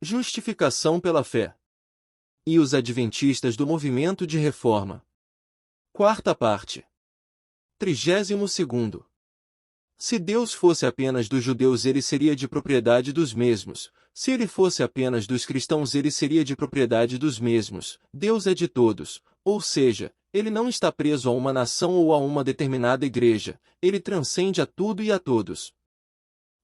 Justificação pela fé. E os adventistas do movimento de reforma. Quarta parte. 32º. Se Deus fosse apenas dos judeus, ele seria de propriedade dos mesmos. Se ele fosse apenas dos cristãos, ele seria de propriedade dos mesmos. Deus é de todos, ou seja, ele não está preso a uma nação ou a uma determinada igreja, ele transcende a tudo e a todos.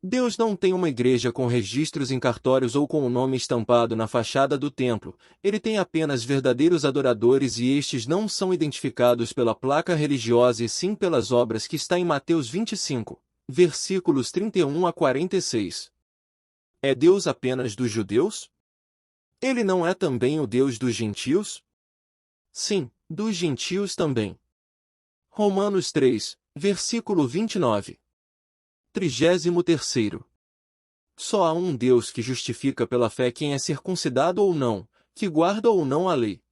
Deus não tem uma igreja com registros em cartórios ou com o nome estampado na fachada do templo, ele tem apenas verdadeiros adoradores e estes não são identificados pela placa religiosa e sim pelas obras, que está em Mateus 25, versículos 31 a 46. É Deus apenas dos judeus? Ele não é também o Deus dos gentios? Sim, dos gentios também. Romanos 3, versículo 29. 33º. Só há um Deus que justifica pela fé quem é circuncidado ou não, que guarda ou não a lei.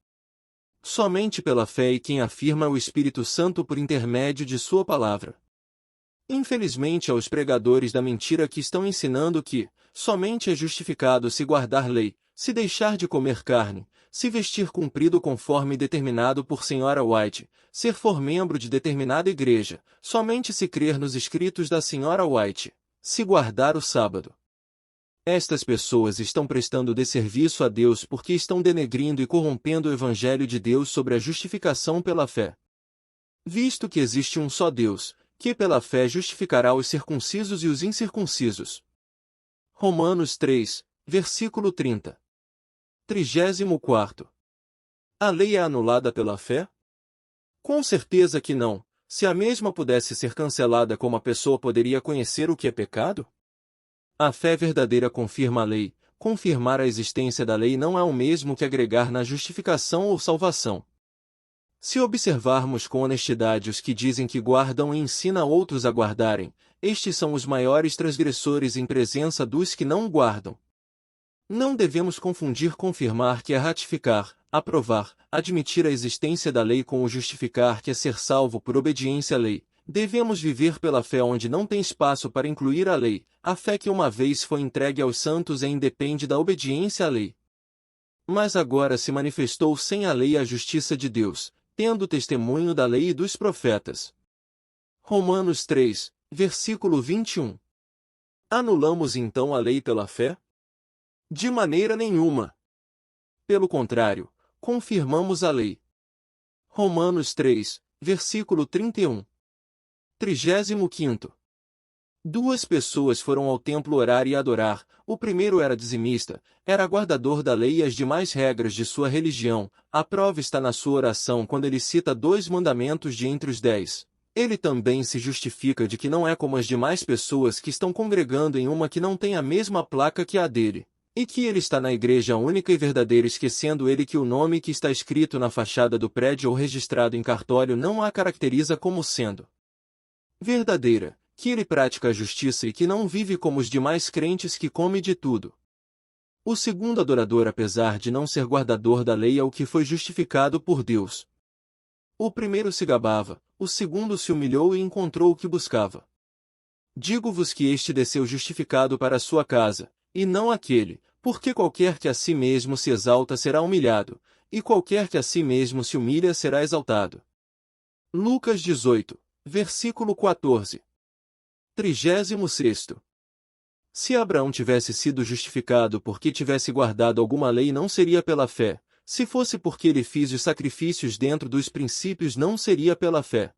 Somente pela fé e quem afirma o Espírito Santo por intermédio de sua palavra. Infelizmente, aos pregadores da mentira que estão ensinando que somente é justificado se guardar lei, se deixar de comer carne, se vestir cumprido conforme determinado por Sra. White, ser for membro de determinada igreja, somente se crer nos escritos da Sra. White, se guardar o sábado. Estas pessoas estão prestando desserviço a Deus porque estão denegrindo e corrompendo o Evangelho de Deus sobre a justificação pela fé. Visto que existe um só Deus, que pela fé justificará os circuncisos e os incircuncisos. Romanos 3, versículo 30. 34º. A lei é anulada pela fé? Com certeza que não. Se a mesma pudesse ser cancelada, como a pessoa poderia conhecer o que é pecado? A fé verdadeira confirma a lei. Confirmar a existência da lei não é o mesmo que agregar na justificação ou salvação. Se observarmos com honestidade os que dizem que guardam e ensinam outros a guardarem, estes são os maiores transgressores em presença dos que não guardam. Não devemos confundir confirmar, que é ratificar, aprovar, admitir a existência da lei, com o justificar, que é ser salvo por obediência à lei. Devemos viver pela fé, onde não tem espaço para incluir a lei. A fé que uma vez foi entregue aos santos independe da obediência à lei. Mas agora se manifestou sem a lei a justiça de Deus, tendo testemunho da lei e dos profetas. Romanos 3, versículo 21. Anulamos então a lei pela fé? De maneira nenhuma. Pelo contrário, confirmamos a lei. Romanos 3, versículo 31. 35º. Duas pessoas foram ao templo orar e adorar. O primeiro era dizimista, era guardador da lei e as demais regras de sua religião. A prova está na sua oração quando ele cita 2 mandamentos de entre os 10. Ele também se justifica de que não é como as demais pessoas que estão congregando em uma que não tem a mesma placa que a dele, e que ele está na igreja única e verdadeira, esquecendo ele que o nome que está escrito na fachada do prédio ou registrado em cartório não a caracteriza como sendo verdadeira, que ele pratica a justiça e que não vive como os demais crentes que come de tudo. O segundo adorador, apesar de não ser guardador da lei, é o que foi justificado por Deus. O primeiro se gabava, o segundo se humilhou e encontrou o que buscava. Digo-vos que este desceu justificado para a sua casa, e não aquele, porque qualquer que a si mesmo se exalta será humilhado, e qualquer que a si mesmo se humilha será exaltado. Lucas 18, versículo 14. 36º. Se Abraão tivesse sido justificado porque tivesse guardado alguma lei, não seria pela fé. Se fosse porque ele fez os sacrifícios dentro dos princípios, não seria pela fé.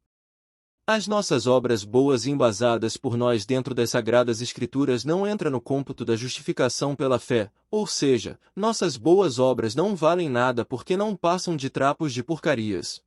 As nossas obras boas e embasadas por nós dentro das Sagradas Escrituras não entram no cômputo da justificação pela fé, ou seja, nossas boas obras não valem nada porque não passam de trapos de porcarias.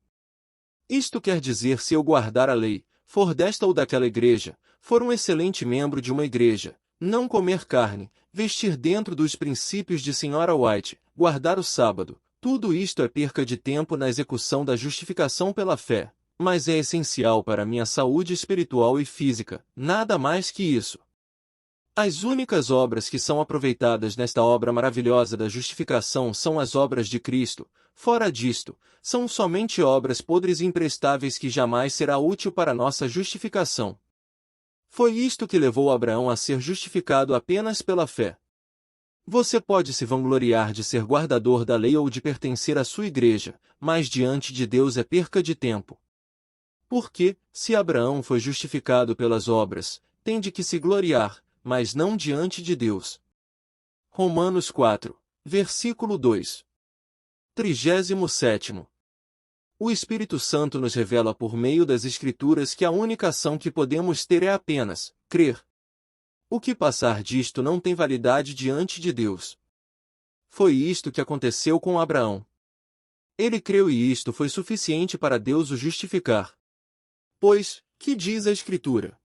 Isto quer dizer, se eu guardar a lei, for desta ou daquela igreja, for um excelente membro de uma igreja, não comer carne, vestir dentro dos princípios de Sra. White, guardar o sábado, tudo isto é perca de tempo na execução da justificação pela fé. Mas é essencial para minha saúde espiritual e física, nada mais que isso. As únicas obras que são aproveitadas nesta obra maravilhosa da justificação são as obras de Cristo. Fora disto, são somente obras podres e imprestáveis que jamais será útil para nossa justificação. Foi isto que levou Abraão a ser justificado apenas pela fé. Você pode se vangloriar de ser guardador da lei ou de pertencer à sua igreja, mas diante de Deus é perca de tempo. Porque, se Abraão foi justificado pelas obras, tem de que se gloriar, mas não diante de Deus. Romanos 4, versículo 2. 37º. O Espírito Santo nos revela por meio das Escrituras que a única ação que podemos ter é apenas crer. O que passar disto não tem validade diante de Deus. Foi isto que aconteceu com Abraão. Ele creu e isto foi suficiente para Deus o justificar. Pois, que diz a Escritura?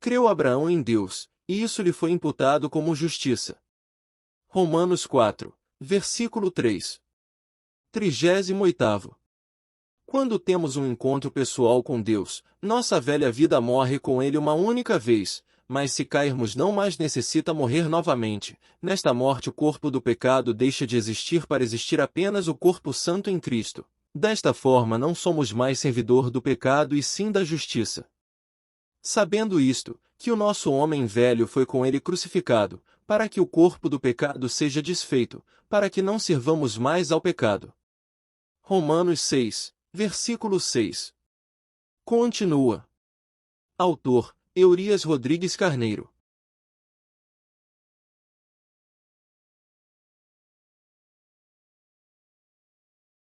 Creu Abraão em Deus, e isso lhe foi imputado como justiça. Romanos 4, versículo 3. 38º. Quando temos um encontro pessoal com Deus, nossa velha vida morre com Ele uma única vez, mas se cairmos não mais necessita morrer novamente. Nesta morte o corpo do pecado deixa de existir para existir apenas o corpo santo em Cristo. Desta forma não somos mais servidor do pecado e sim da justiça. Sabendo isto, que o nosso homem velho foi com ele crucificado, para que o corpo do pecado seja desfeito, para que não sirvamos mais ao pecado. Romanos 6, versículo 6. Continua. Autor, Eurias Rodrigues Carneiro.